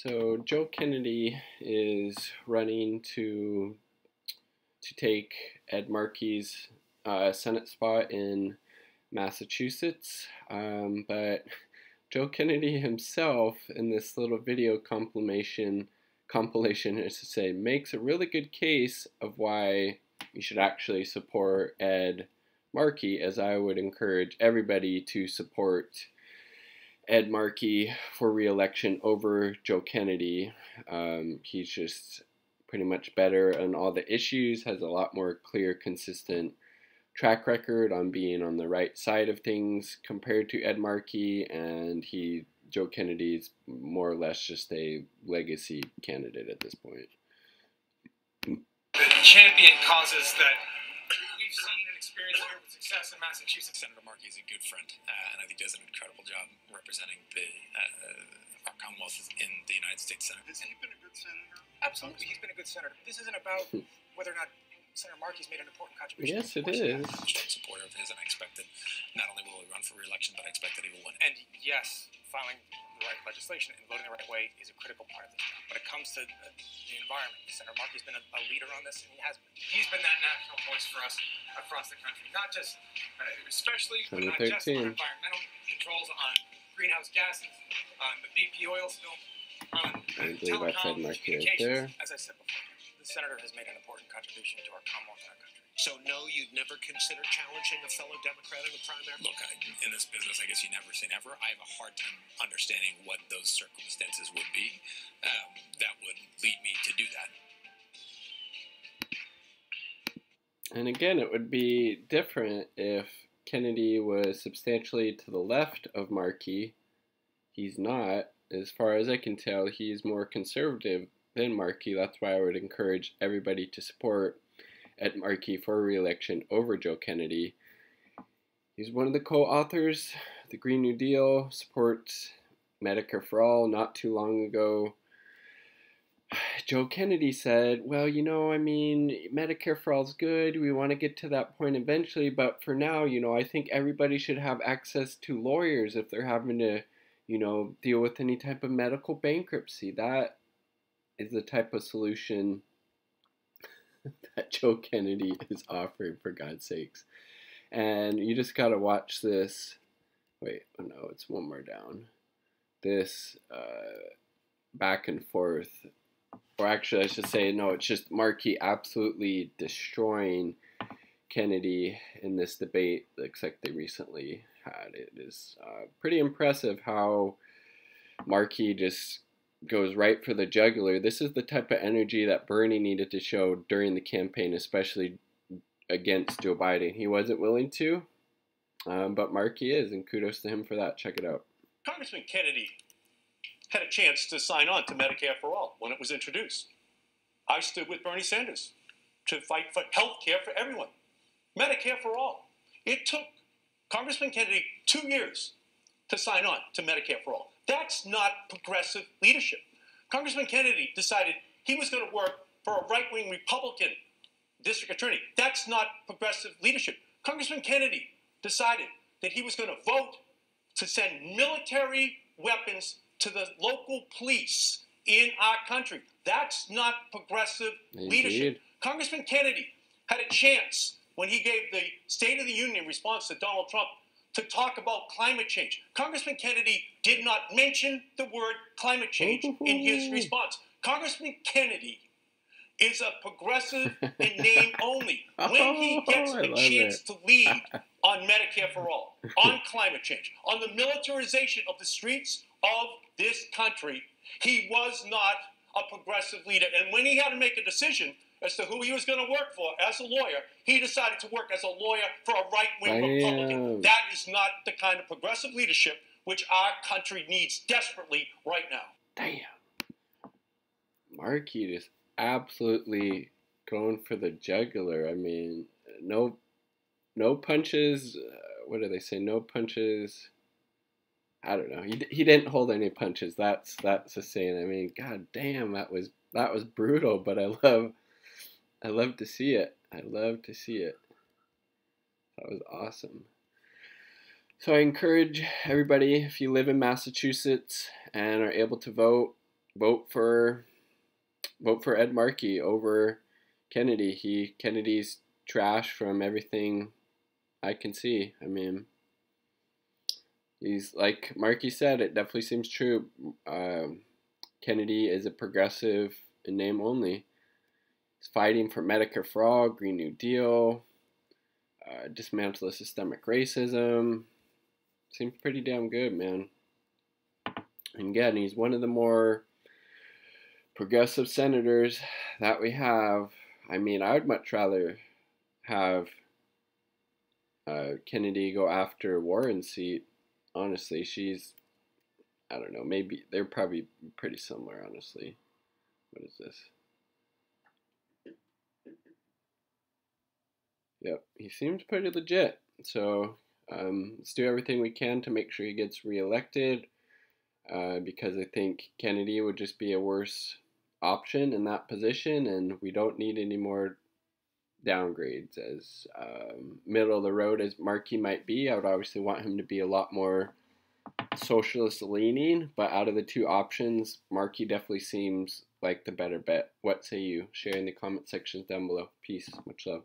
So Joe Kennedy is running to take Ed Markey's Senate spot in Massachusetts, but Joe Kennedy himself, in this little video compilation, is to say, makes a really good case of why you should actually support Ed Markey, as I would encourage everybody to support Ed Markey for re-election over Joe Kennedy. He's just pretty much better on all the issues, has a lot more clear, consistent track record on being on the right side of things compared to Ed Markey, and Joe Kennedy's more or less just a legacy candidate at this point. The champion causes that we've seen and experienced here with success in Massachusetts. Senator Markey is a good friend, and I think does an incredible job representing our Commonwealth in the United States Senate. Has he been a good senator? Absolutely, he's been a good senator. This isn't about whether or not Senator Markey's made an important contribution. Yes, it is. I'm a strong supporter of his, and I expect that not only will he run for re-election, but I expect that he will win. And yes, filing the right legislation and voting the right way is a critical part of this. When it comes to the environment, Senator Markey's been a leader on this, and he's been that national voice for us across the country. Not just, especially, but not just on environmental controls, on greenhouse gases, on the BP oil spill, on telecom communications. As I said before, the senator has made an important contribution to our Commonwealth and our country. So no, you'd never consider challenging a fellow Democrat in a primary? Look, in this business, I guess you never say never. I have a hard time understanding what those circumstances would be that would lead me to do that. And again, it would be different if Kennedy was substantially to the left of Markey. He's not. As far as I can tell, he's more conservative than Markey. That's why I would encourage everybody to support Ed Markey for re-election over Joe Kennedy. He's one of the co-authors of the Green New Deal, supports Medicare for All not too long ago. Joe Kennedy said, well, Medicare for All is good. We want to get to that point eventually, but for now, I think everybody should have access to lawyers if they're having to, deal with any type of medical bankruptcy. That is the type of solution that Joe Kennedy is offering, for God's sakes. And you just got to watch this. Wait, oh no, it's one more down. This back and forth. Or actually, I should say, no, it's just Markey absolutely destroying Kennedy in this debate. Looks like they recently had. It is pretty impressive how Markey just goes right for the jugular. This is the type of energy that Bernie needed to show during the campaign, especially against Joe Biden. He wasn't willing to, but Markey is, and kudos to him for that. Check it out. Congressman Kennedy had a chance to sign on to Medicare for All when it was introduced. I stood with Bernie Sanders to fight for health care for everyone. Medicare for All. It took Congressman Kennedy 2 years to sign on to Medicare for All. That's not progressive leadership. Congressman Kennedy decided he was going to work for a right-wing Republican district attorney. That's not progressive leadership. Congressman Kennedy decided that he was going to vote to send military weapons to the local police in our country. That's not progressive leadership. Congressman Kennedy had a chance when he gave the State of the Union response to Donald Trump to talk about climate change. Congressman Kennedy did not mention the word climate change in his response. Congressman Kennedy is a progressive in name only. When he gets a chance to lead on Medicare for All, on climate change, on the militarization of the streets of this country, he was not a progressive leader. And when he had to make a decision as to who he was going to work for as a lawyer, he decided to work as a lawyer for a right-wing Republican. That is not the kind of progressive leadership which our country needs desperately right now. Damn. Markey just absolutely going for the jugular. I mean, no punches. What do they say? No punches. I don't know. He didn't hold any punches. That's the saying. I mean, god damn, that was brutal. But I love to see it. I love to see it. That was awesome. So I encourage everybody, if you live in Massachusetts and are able to vote, vote for Ed Markey over Kennedy. Kennedy's trash from everything I can see. I mean, he's, like Markey said, it definitely seems true. Kennedy is a progressive in name only. He's fighting for Medicare for all, Green New Deal, dismantle systemic racism. Seems pretty damn good, man. And again, he's one of the more progressive senators that we have. I mean, I would much rather have Kennedy go after Warren's seat. Honestly, I don't know, maybe they're probably pretty similar, honestly. What is this? Yep, he seems pretty legit. So let's do everything we can to make sure he gets reelected, because I think Kennedy would just be a worse option in that position, and we don't need any more downgrades. As middle of the road as Markey might be, I would obviously want him to be a lot more socialist leaning, but out of the two options, Markey definitely seems like the better bet. What say you? Share in the comment sections down below. Peace. Much love.